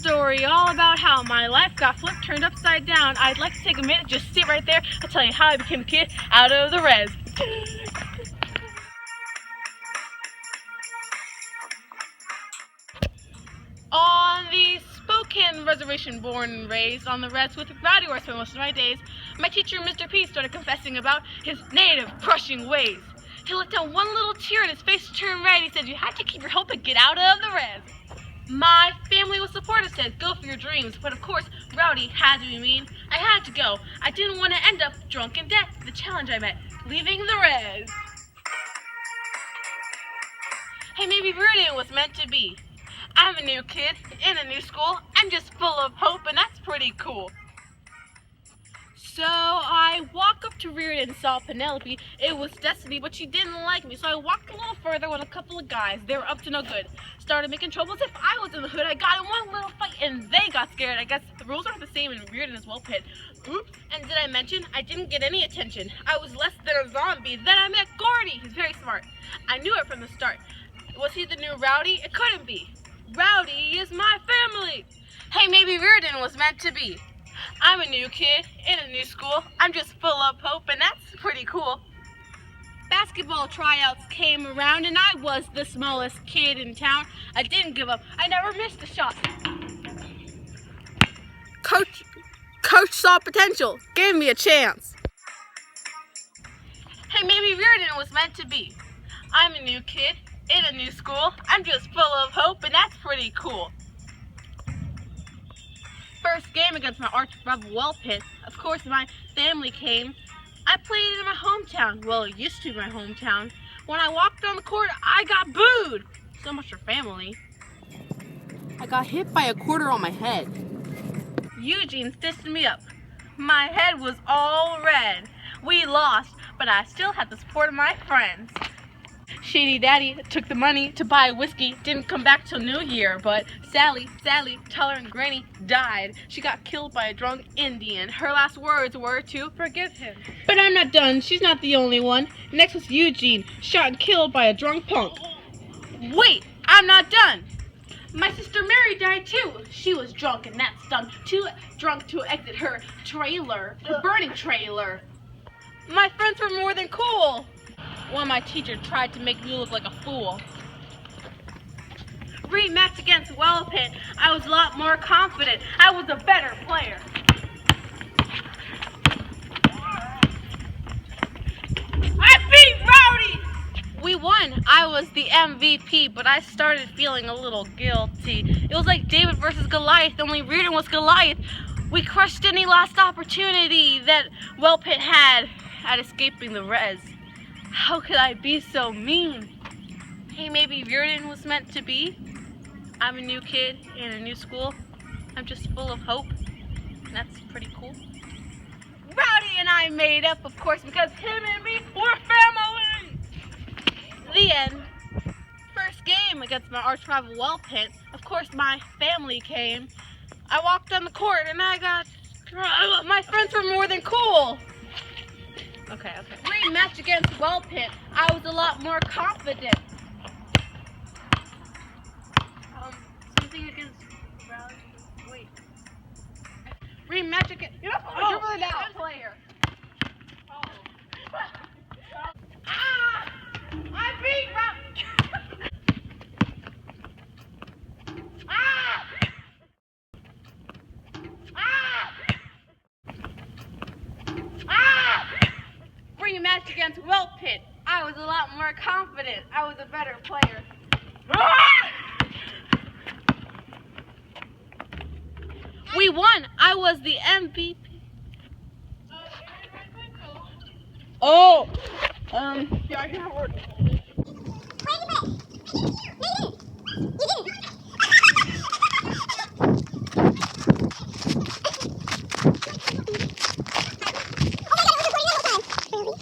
story all about how my life got flipped, turned upside down. I'd like to take a minute, just sit right there. I'll tell you how I became a kid out of the res. On the Spokane Reservation, born and raised on the res with rowdy where I spent most of my days, my teacher, Mr. P, started confessing about his native crushing ways. He let down one little tear and his face turned red. He said, you had to keep your hope and get out of the res. My family was supportive, said, go for your dreams. But of course, rowdy had to be mean. I had to go. I didn't want to end up drunk in death. The challenge I met, leaving the res. Hey, maybe Reardon was meant to be. I'm a new kid in a new school. I'm just full of hope, and that's pretty cool. So I walk up to Reardon and saw Penelope. It was Destiny, but she didn't like me. So I walked a little further with a couple of guys. They were up to no good. Started making trouble as if I was in the hood. I got in one little fight and they got scared. I guess the rules aren't the same in Reardon as well, Pit. Oops. And did I mention I didn't get any attention? I was less than a zombie. Then I met Gordy. He's very smart. I knew it from the start. Was he the new Rowdy? It couldn't be. Rowdy is my family. Hey, maybe Reardon was meant to be. I'm a new kid in a new school. I'm just full of hope, and that's pretty cool. Basketball tryouts came around, and I was the smallest kid in town. I didn't give up. I never missed a shot. Coach saw potential, gave me a chance. Hey, maybe Reardon was meant to be. I'm a new kid in a new school. I'm just full of hope, and that's pretty cool. First game against my arch rival Pit. Of course, my family came. I played in my hometown. Well, it used to be my hometown. When I walked on the court, I got booed. So much for family. I got hit by a quarter on my head. Eugene stitched me up. My head was all red. We lost, but I still had the support of my friends. Shady Daddy took the money to buy whiskey, didn't come back till New Year, but Sally, tolerant granny, died. She got killed by a drunk Indian. Her last words were to forgive him. But I'm not done, she's not the only one. Next was Eugene, shot and killed by a drunk punk. Wait, I'm not done. My sister Mary died too. She was drunk and that stung. Too drunk to exit her trailer, her burning trailer. My friends were more than cool. Well, my teacher tried to make me look like a fool. Rematch against Wellpit, I was a lot more confident. I was a better player. I beat Rowdy! We won. I was the MVP, but I started feeling a little guilty. It was like David versus Goliath, only Reardon was Goliath. We crushed any last opportunity that Wellpit had at escaping the res. How could I be so mean? Hey, maybe Reardon was meant to be. I'm a new kid in a new school. I'm just full of hope, and that's pretty cool. Rowdy and I made up, of course, because him and me were family! The end. First game against my arch rival Wellpit. Of course, my family came. I walked on the court, and my friends were more than cool. Okay. Rematch against Wellpit, I was a lot more confident. Something against Rowdy. Wait. Rematch against. You're not supposed to dribble it out. Player. I beat Rowdy. Rematch against Wellpit, I was a lot more confident. I was a better player. We won. I was the MVP. Oh! Yeah, I can have